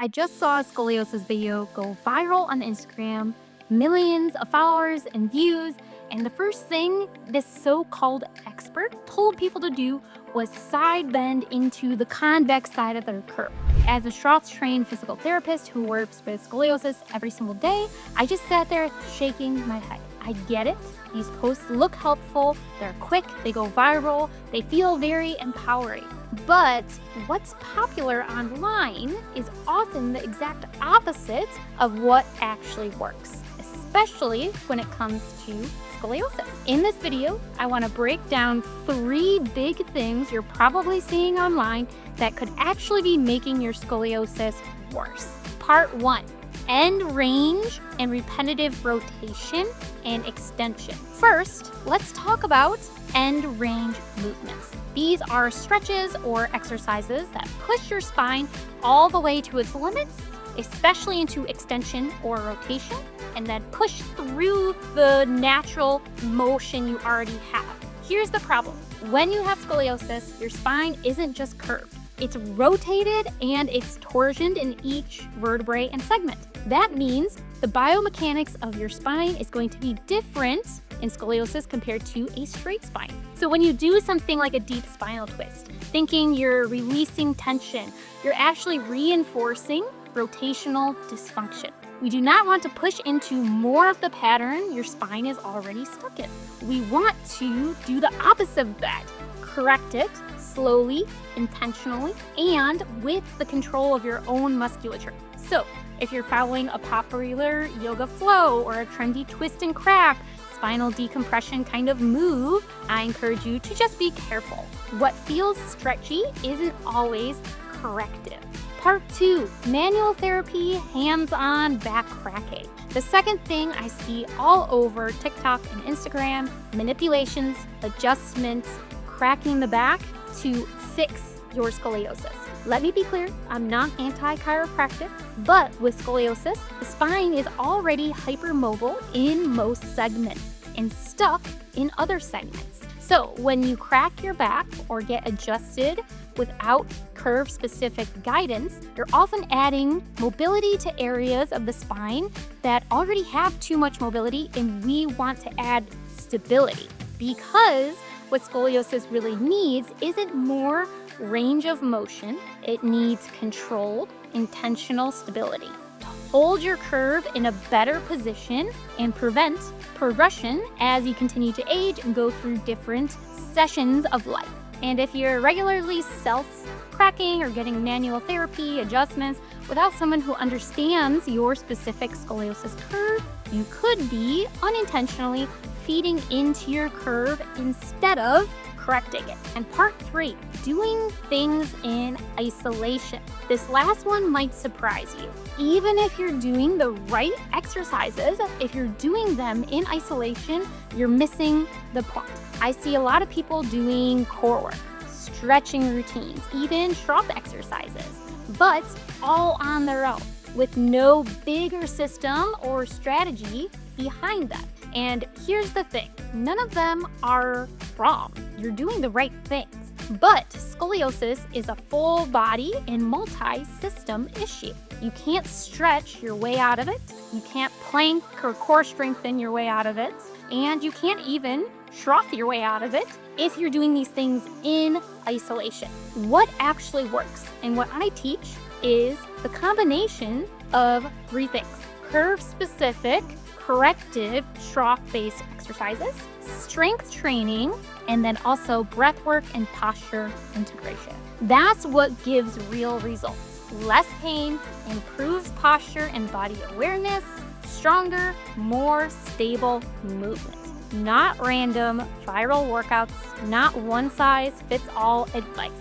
I just saw a scoliosis video go viral on Instagram, millions of followers and views, and the first thing this so-called expert told people to do was side bend into the convex side of their curve. As a Schroth trained physical therapist who works with scoliosis every single day, I just sat there shaking my head. I get it. These posts look helpful, they're quick, they go viral, they feel very empowering. But what's popular online is often the exact opposite of what actually works, especially when it comes to scoliosis. In this video, I want to break down 3 big things you're probably seeing online that could actually be making your scoliosis worse. Part 1. End range and repetitive rotation and extension. First, let's talk about end range movements. These are stretches or exercises that push your spine all the way to its limits, especially into extension or rotation, and then push through the natural motion you already have. Here's the problem. When you have scoliosis, your spine isn't just curved. It's rotated and it's torsioned in each vertebrae and segment. That means the biomechanics of your spine is going to be different in scoliosis compared to a straight spine. So when you do something like a deep spinal twist, thinking you're releasing tension, you're actually reinforcing rotational dysfunction. We do not want to push into more of the pattern your spine is already stuck in. We want to do the opposite of that. Correct it slowly, intentionally, and with the control of your own musculature. So if you're following a popular yoga flow or a trendy twist and crack, spinal decompression kind of move, I encourage you to just be careful. What feels stretchy isn't always corrective. Part 2, manual therapy, hands-on back cracking. The second thing I see all over TikTok and Instagram, manipulations, adjustments, cracking the back to fix your scoliosis. Let me be clear, I'm not anti-chiropractic, but with scoliosis, the spine is already hypermobile in most segments and stuck in other segments. So when you crack your back or get adjusted without curve-specific guidance, you're often adding mobility to areas of the spine that already have too much mobility, and we want to add stability, because what scoliosis really needs isn't more range of motion, it needs controlled, intentional stability to hold your curve in a better position and prevent progression as you continue to age and go through different sessions of life. And if you're regularly self-cracking or getting manual therapy adjustments without someone who understands your specific scoliosis curve, you could be unintentionally feeding into your curve instead of correcting it. And part 3, doing things in isolation. This last one might surprise you. Even if you're doing the right exercises, if you're doing them in isolation, you're missing the point. I see a lot of people doing core work, stretching routines, even Schroth exercises, but all on their own with no bigger system or strategy behind them. And here's the thing, none of them are wrong. You're doing the right things. But scoliosis is a full body and multi-system issue. You can't stretch your way out of it. You can't plank or core strengthen your way out of it. And you can't even Schroth your way out of it if you're doing these things in isolation. What actually works and what I teach is the combination of 3 things: curve-specific, corrective, Schroth-based exercises, strength training, and then also breath work and posture integration. That's what gives real results. Less pain, improved posture and body awareness, stronger, more stable movement. Not random viral workouts, not one-size-fits-all advice.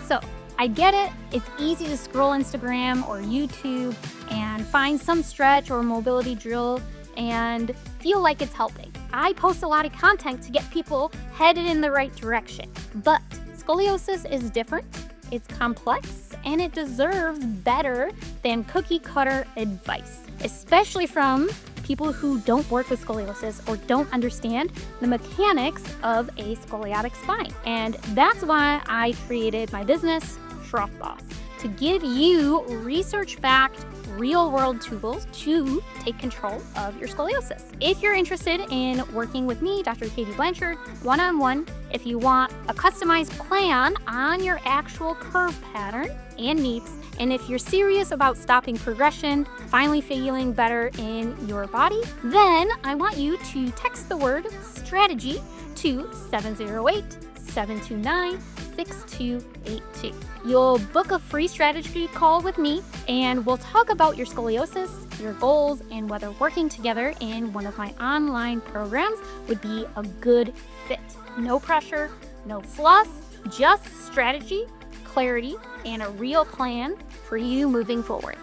So I get it, it's easy to scroll Instagram or YouTube and find some stretch or mobility drill and feel like it's helping. I post a lot of content to get people headed in the right direction. But scoliosis is different, it's complex, and it deserves better than cookie cutter advice, especially from people who don't work with scoliosis or don't understand the mechanics of a scoliotic spine. And that's why I created my business, Schroth Boss, to give you research-backed, real-world tools to take control of your scoliosis. If you're interested in working with me, Dr. Katie Blanchard, one-on-one, if you want a customized plan on your actual curve pattern and needs, and if you're serious about stopping progression, finally feeling better in your body, then I want you to text the word strategy to 708-729-6282. You'll book a free strategy call with me, and we'll talk about your scoliosis, your goals, and whether working together in one of my online programs would be a good fit. No pressure, no fluff, just strategy, clarity, and a real plan for you moving forward.